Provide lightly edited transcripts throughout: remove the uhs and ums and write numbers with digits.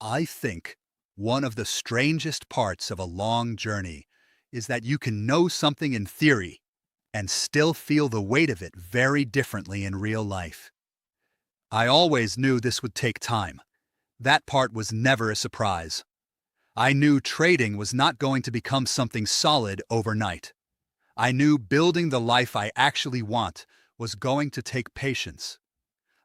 I think one of the strangest parts of a long journey is that you can know something in theory and still feel the weight of it very differently in real life. I always knew this would take time. That part was never a surprise. I knew trading was not going to become something solid overnight. I knew building the life I actually want was going to take patience.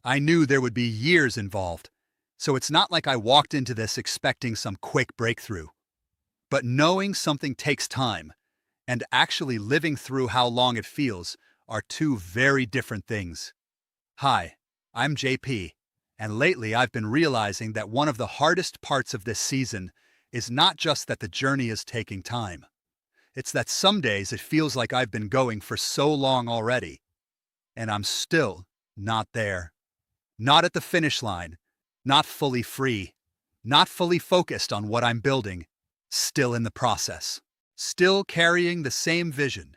I knew there would be years involved, so it's not like I walked into this expecting some quick breakthrough. But knowing something takes time and actually living through how long it feels are two very different things. Hi, I'm JP, and lately I've been realizing that one of the hardest parts of this season is not just that the journey is taking time. It's that some days it feels like I've been going for so long already, and I'm still not there. Not at the finish line, not fully free, not fully focused on what I'm building, still in the process, still carrying the same vision,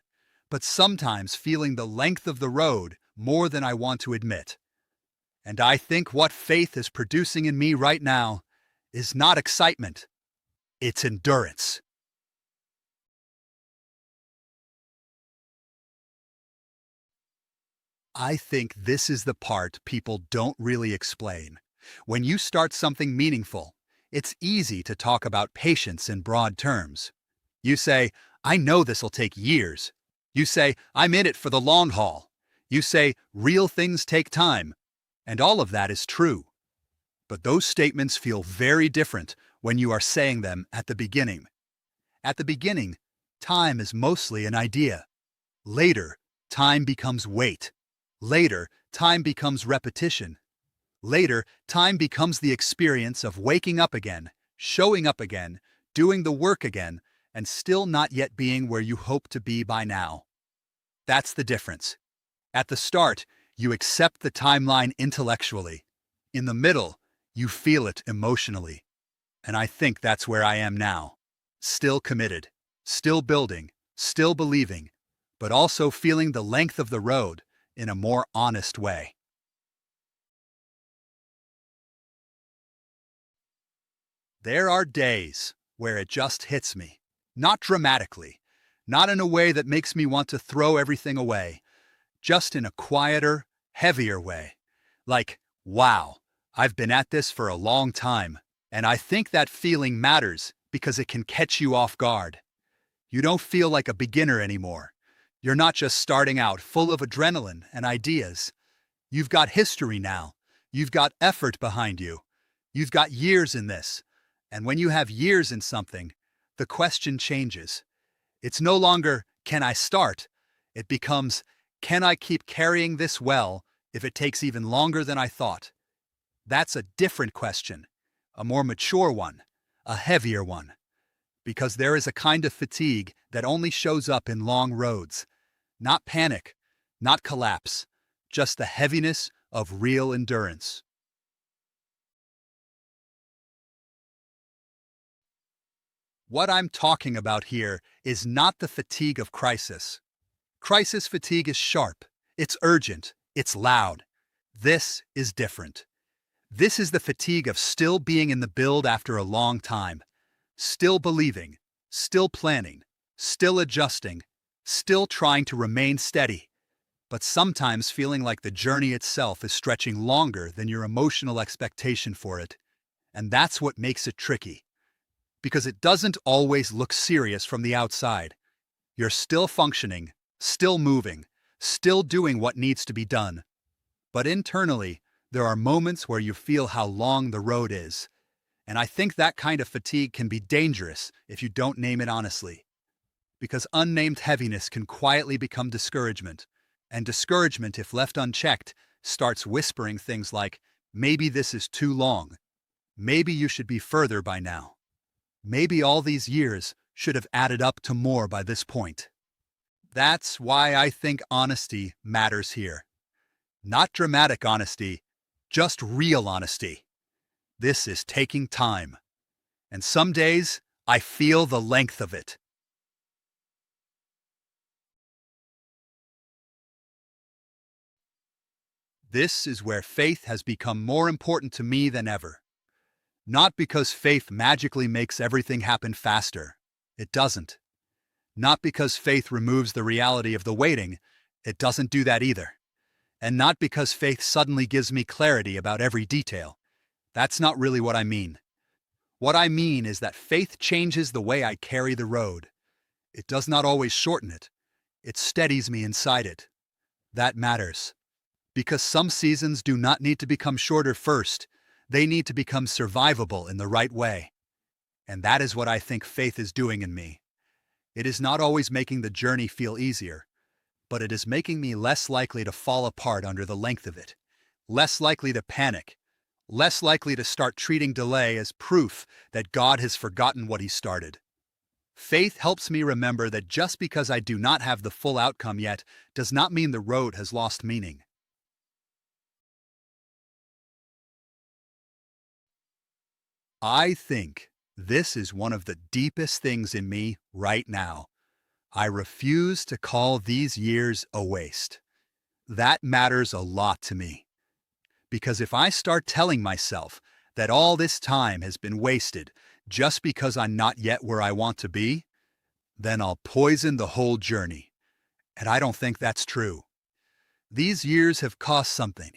but sometimes feeling the length of the road more than I want to admit. And I think what faith is producing in me right now is not excitement, it's endurance. I think this is the part people don't really explain. When you start something meaningful, it's easy to talk about patience in broad terms. You say, I know this'll take years. You say, I'm in it for the long haul. You say, real things take time. And all of that is true. But those statements feel very different when you are saying them at the beginning. At the beginning, time is mostly an idea. Later, time becomes weight. Later, time becomes repetition. Later, time becomes the experience of waking up again, showing up again, doing the work again, and still not yet being where you hope to be by now. That's the difference. At the start, you accept the timeline intellectually. In the middle, you feel it emotionally. And I think that's where I am now. Still committed, still building, still believing, but also feeling the length of the road in a more honest way. There are days where it just hits me. Not dramatically, not in a way that makes me want to throw everything away, just in a quieter, heavier way. Like, wow, I've been at this for a long time, and I think that feeling matters because it can catch you off guard. You don't feel like a beginner anymore. You're not just starting out full of adrenaline and ideas. You've got history now. You've got effort behind you. You've got years in this. And when you have years in something, the question changes. It's no longer, can I start? It becomes, can I keep carrying this well if it takes even longer than I thought? That's a different question, a more mature one, a heavier one. Because there is a kind of fatigue that only shows up in long roads. Not panic, not collapse, just the heaviness of real endurance. What I'm talking about here is not the fatigue of crisis. Crisis fatigue is sharp, it's urgent, it's loud. This is different. This is the fatigue of still being in the build after a long time, still believing, still planning, still adjusting, still trying to remain steady, but sometimes feeling like the journey itself is stretching longer than your emotional expectation for it. And that's what makes it tricky. Because it doesn't always look serious from the outside. You're still functioning, still moving, still doing what needs to be done. But internally, there are moments where you feel how long the road is. And I think that kind of fatigue can be dangerous if you don't name it honestly. Because unnamed heaviness can quietly become discouragement. And discouragement, if left unchecked, starts whispering things like, maybe this is too long. Maybe you should be further by now. Maybe all these years should have added up to more by this point. That's why I think honesty matters here. Not dramatic honesty, just real honesty. This is taking time. And some days, I feel the length of it. This is where faith has become more important to me than ever. Not because faith magically makes everything happen faster. It doesn't. Not because faith removes the reality of the waiting. It doesn't do that either. And not because faith suddenly gives me clarity about every detail. That's not really what I mean. What I mean is that faith changes the way I carry the road. It does not always shorten it. It steadies me inside it. That matters. Because some seasons do not need to become shorter first. They need to become survivable in the right way. And that is what I think faith is doing in me. It is not always making the journey feel easier, but it is making me less likely to fall apart under the length of it, less likely to panic, less likely to start treating delay as proof that God has forgotten what He started. Faith helps me remember that just because I do not have the full outcome yet does not mean the road has lost meaning. I think this is one of the deepest things in me right now. I refuse to call these years a waste. That matters a lot to me. Because if I start telling myself that all this time has been wasted just because I'm not yet where I want to be, then I'll poison the whole journey. And I don't think that's true. These years have cost something.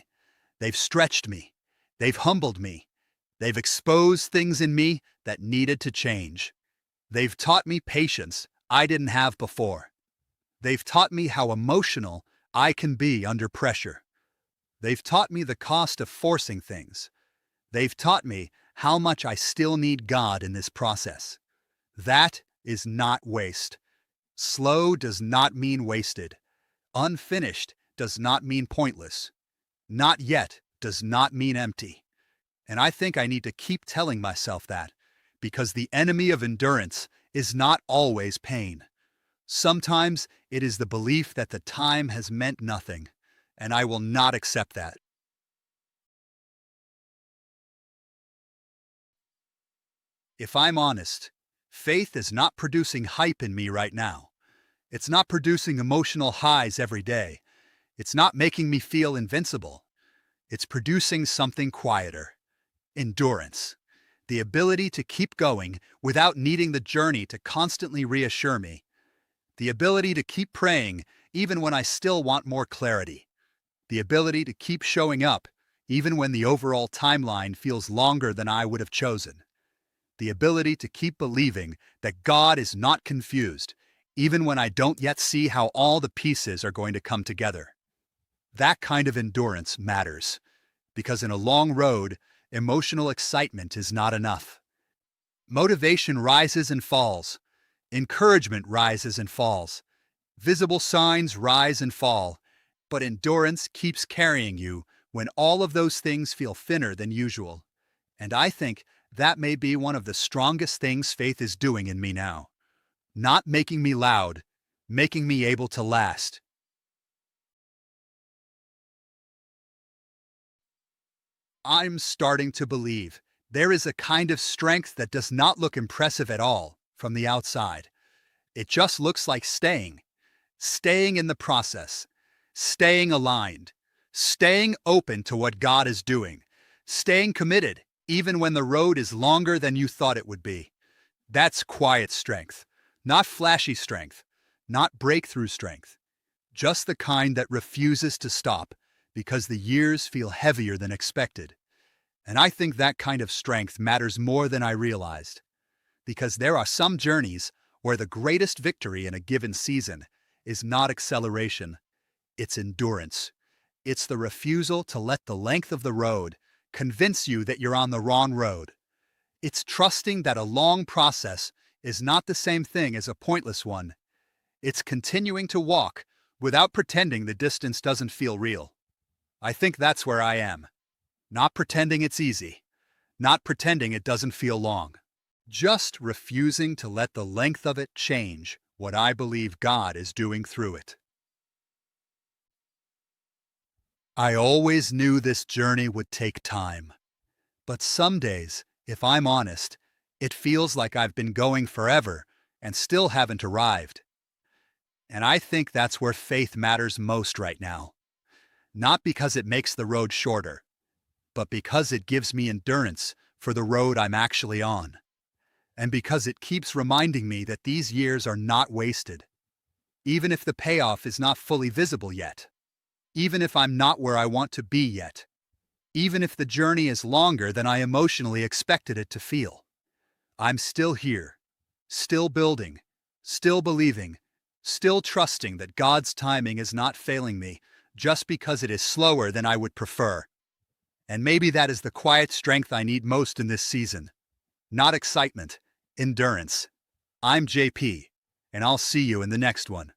They've stretched me. They've humbled me. They've exposed things in me that needed to change. They've taught me patience I didn't have before. They've taught me how emotional I can be under pressure. They've taught me the cost of forcing things. They've taught me how much I still need God in this process. That is not waste. Slow does not mean wasted. Unfinished does not mean pointless. Not yet does not mean empty. And I think I need to keep telling myself that, because the enemy of endurance is not always pain. Sometimes it is the belief that the time has meant nothing, and I will not accept that. If I'm honest, faith is not producing hype in me right now. It's not producing emotional highs every day. It's not making me feel invincible. It's producing something quieter. Endurance. The ability to keep going without needing the journey to constantly reassure me. The ability to keep praying even when I still want more clarity. The ability to keep showing up even when the overall timeline feels longer than I would have chosen. The ability to keep believing that God is not confused, even when I don't yet see how all the pieces are going to come together. That kind of endurance matters, because in a long road, emotional excitement is not enough. Motivation rises and falls. Encouragement rises and falls. Visible signs rise and fall. But endurance keeps carrying you when all of those things feel thinner than usual. And I think that may be one of the strongest things faith is doing in me now. Not making me loud, making me able to last. I'm starting to believe there is a kind of strength that does not look impressive at all from the outside. It just looks like staying in the process, staying aligned, staying open to what God is doing, staying committed even when the road is longer than you thought it would be. That's quiet strength, not flashy strength, not breakthrough strength, just the kind that refuses to stop because the years feel heavier than expected. And I think that kind of strength matters more than I realized, because there are some journeys where the greatest victory in a given season is not acceleration, it's endurance. It's the refusal to let the length of the road convince you that you're on the wrong road. It's trusting that a long process is not the same thing as a pointless one. It's continuing to walk without pretending the distance doesn't feel real. I think that's where I am. Not pretending it's easy. Not pretending it doesn't feel long. Just refusing to let the length of it change what I believe God is doing through it. I always knew this journey would take time. But some days, if I'm honest, it feels like I've been going forever and still haven't arrived. And I think that's where faith matters most right now. Not because it makes the road shorter, but because it gives me endurance for the road I'm actually on, and because it keeps reminding me that these years are not wasted, even if the payoff is not fully visible yet, even if I'm not where I want to be yet, even if the journey is longer than I emotionally expected it to feel. I'm still here, still building, still believing, still trusting that God's timing is not failing me just because it is slower than I would prefer. And maybe that is the quiet strength I need most in this season. Not excitement, endurance. I'm JP, and I'll see you in the next one.